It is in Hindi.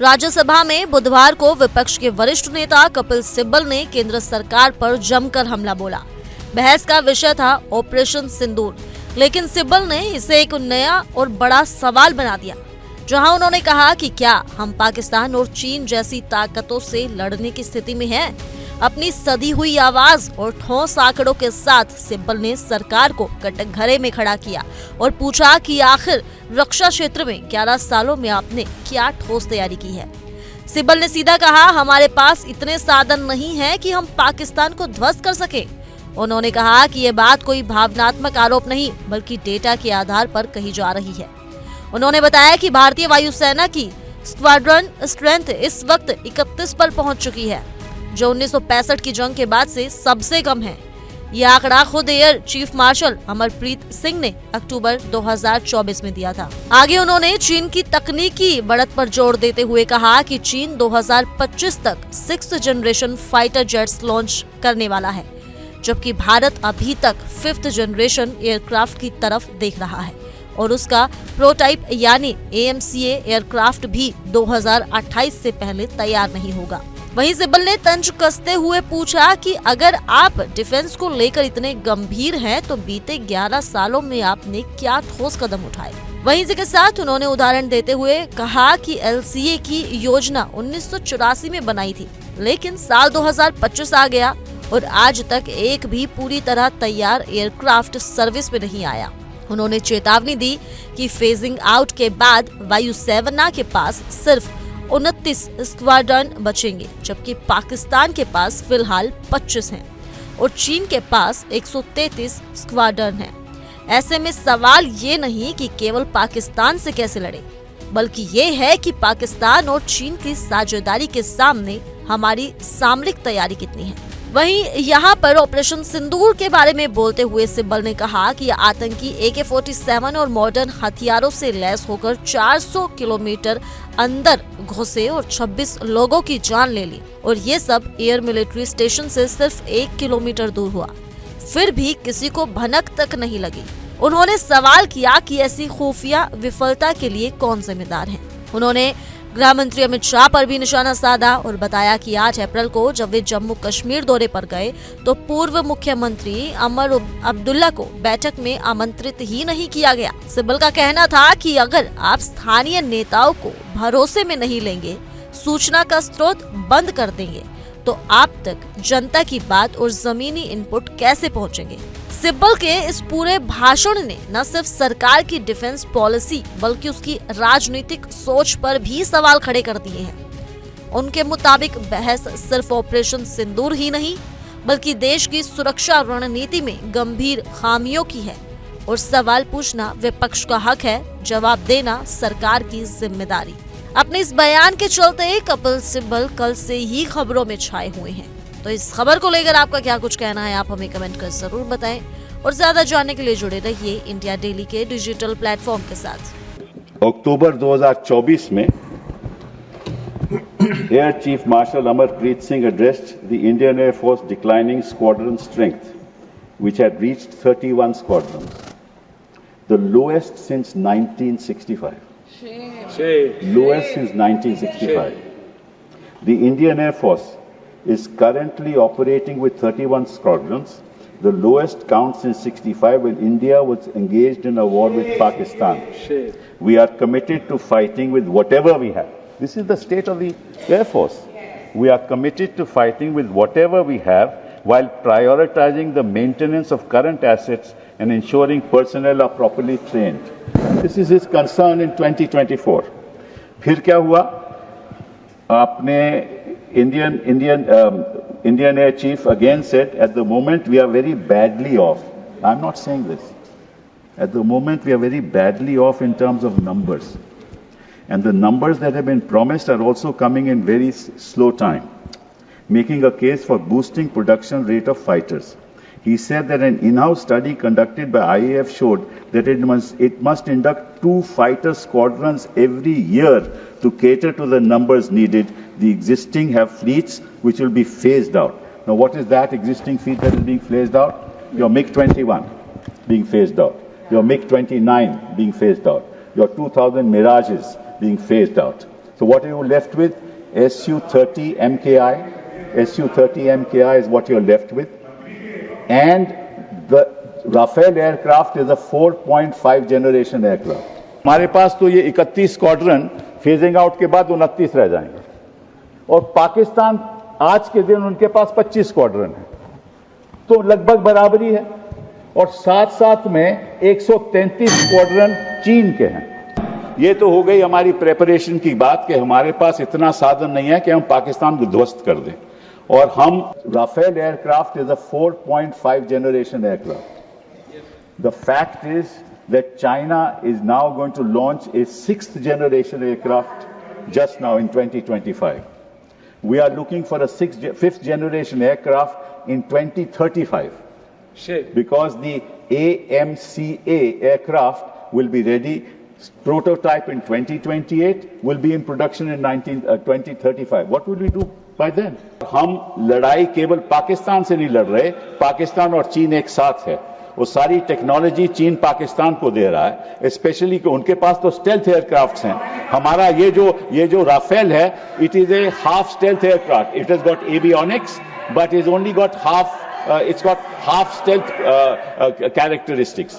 राज्यसभा में बुधवार को विपक्ष के वरिष्ठ नेता कपिल सिब्बल ने केंद्र सरकार पर जमकर हमला बोला। बहस का विषय था ऑपरेशन सिंदूर, लेकिन सिब्बल ने इसे एक नया और बड़ा सवाल बना दिया, जहां उन्होंने कहा कि क्या हम पाकिस्तान और चीन जैसी ताकतों से लड़ने की स्थिति में हैं? अपनी सधी हुई आवाज और ठोस आंकड़ों के साथ सिब्बल ने सरकार को कटघरे में खड़ा किया और पूछा कि आखिर रक्षा क्षेत्र में 11 सालों में आपने क्या ठोस तैयारी की है। सिब्बल ने सीधा कहा, हमारे पास इतने साधन नहीं हैं कि हम पाकिस्तान को ध्वस्त कर सके। उन्होंने कहा कि ये बात कोई भावनात्मक आरोप नहीं बल्कि डेटा के आधार पर कही जा रही है। उन्होंने बताया कि भारतीय वायुसेना की स्क्वाड्रन स्ट्रेंथ इस वक्त 31 पर पहुंच चुकी है, जो 1965 की जंग के बाद से सबसे कम है। यह आंकड़ा खुद air chief marshal Amarpreet Singh ने अक्टूबर 2024 में दिया था। आगे उन्होंने चीन की तकनीकी बढ़त पर जोर देते हुए कहा कि चीन 2025 तक 6th generation fighter jets launch करने वाला है, जबकि भारत अभी तक 5th जनरेशन एयरक्राफ्ट की तरफ देख रहा है और उसका प्रोटाइप यानी AMCA एयरक्राफ्ट भी 2028 से पहले तैयार नहीं होगा। वहीं सिब्बल ने तंज कसते हुए पूछा कि अगर आप डिफेंस को लेकर इतने गंभीर हैं तो बीते 11 सालों में आपने क्या ठोस कदम उठाए। वहीं इसी के साथ उन्होंने उदाहरण देते हुए कहा कि LCA की योजना 1984 में बनाई थी, लेकिन साल 2025 आ गया और आज तक एक भी पूरी तरह तैयार एयरक्राफ्ट सर्विस में नहीं आया। उन्होंने चेतावनी दी कि फेजिंग आउट के बाद वायुसेना के पास सिर्फ 29 स्क्वाड्रन बचेंगे, जबकि पाकिस्तान के पास फिलहाल 25 हैं और चीन के पास 133 स्क्वाड्रन हैं। ऐसे में सवाल ये नहीं कि केवल पाकिस्तान से कैसे लड़े, बल्कि ये है कि पाकिस्तान और चीन की साझेदारी के सामने हमारी सामरिक तैयारी कितनी है। वहीं यहाँ पर ऑपरेशन सिंदूर के बारे में बोलते हुए सिब्बल ने कहा कि आतंकी AK-47 और मॉडर्न हथियारों से लैस होकर 400 किलोमीटर अंदर घुसे और 26 लोगों की जान ले ली, और ये सब एयर मिलिट्री स्टेशन से सिर्फ 1 किलोमीटर दूर हुआ। फिर भी किसी को भनक तक नहीं लगी। उन्होंने सवाल किया कि ऐसी खुफिया विफलता के लिए कौन जिम्मेदार है। उन्होंने गृह मंत्री अमित शाह पर भी निशाना साधा और बताया कि 8 अप्रैल को जब वे जम्मू कश्मीर दौरे पर गए तो पूर्व मुख्यमंत्री उमर अब्दुल्ला को बैठक में आमंत्रित ही नहीं किया गया। सिब्बल का कहना था कि अगर आप स्थानीय नेताओं को भरोसे में नहीं लेंगे, सूचना का स्रोत बंद कर देंगे, तो आप तक जनता की बात और जमीनी इनपुट कैसे पहुंचेंगे। सिब्बल के इस पूरे भाषण ने न सिर्फ सरकार की डिफेंस पॉलिसी बल्कि उसकी राजनीतिक सोच पर भी सवाल खड़े कर दिए हैं। उनके मुताबिक बहस सिर्फ ऑपरेशन सिंदूर ही नहीं बल्कि देश की सुरक्षा रणनीति में गंभीर खामियों की है, और सवाल पूछना विपक्ष का हक है, जवाब देना सरकार की जिम्मेदारी। अपने इस बयान के चलते कपिल सिब्बल कल से ही खबरों में छाए हुए हैं। तो इस खबर को लेकर आपका क्या कुछ कहना है, आप हमें कमेंट कर जरूर बताएं और ज्यादा जानने के लिए जुड़े रहिए इंडिया डेली के डिजिटल प्लेटफॉर्म के साथ। अक्टूबर 2024 में air chief marshal Amarpreet Singh addressed the Indian Air Force declining squadron strength, which had reached 31 squadrons, the lowest since 1965. Lowest since 1965. The Indian Air Force is currently operating with 31 squadrons, the lowest count since 65 when India was engaged in a war with Pakistan. We are committed to fighting with whatever we have. This is the state of the Air Force. We are committed to fighting with whatever we have while prioritizing the maintenance of current assets and ensuring personnel are properly trained. This is his concern in 2024. फिर क्या हुआ? आपने Indian Air Chief again said, at the moment we are very badly off. I'm not saying this. At the moment we are very badly off in terms of numbers. And the numbers that have been promised are also coming in very slow time, making a case for boosting production rate of fighters. He said that an in-house study conducted by IAF showed that it must induct 2 fighter squadrons every year to cater to the numbers needed. The existing have fleets which will be phased out. Now what is that existing fleet that is being phased out? Your MiG-21 being phased out. Your MiG-29 being phased out. Your 2000 Mirages being phased out. So what are you left with? Su-30 MKI. Su-30 MKI is what you're left with. And the Rafale aircraft is a 4.5 generation aircraft. हमारे पास तो ये 31 स्क्वाड्रन फेजिंग आउट के बाद 29 रह जाएंगे और पाकिस्तान आज के दिन उनके पास 25 स्क्वाड्रन है, तो लगभग बराबरी है। और साथ साथ में 133 स्क्वाड्रन चीन के हैं। ये तो हो गई हमारी प्रेपरेशन की बात कि हमारे पास इतना साधन नहीं है कि हम पाकिस्तान को ध्वस्त कर दें। और हम Rafale aircraft is a 4.5 generation aircraft. The fact is that China is now going to launch a 6th generation aircraft just now in 2025. We are looking for a 5th generation aircraft in 2035. Because the AMCA aircraft will be ready, prototype in 2028, will be in production in 2035. What will we do by then? हम लड़ाई केवल पाकिस्तान से नहीं लड़ रहे, पाकिस्तान और चीन एक साथ है। वो सारी टेक्नोलॉजी चीन पाकिस्तान को दे रहा है, स्पेशली कि उनके पास तो स्टेल्थ एयरक्राफ्ट्स हैं। हमारा ये जो राफेल है, it is a half stealth aircraft. It has got avionics, but it's only got half. It's got half stealth characteristics.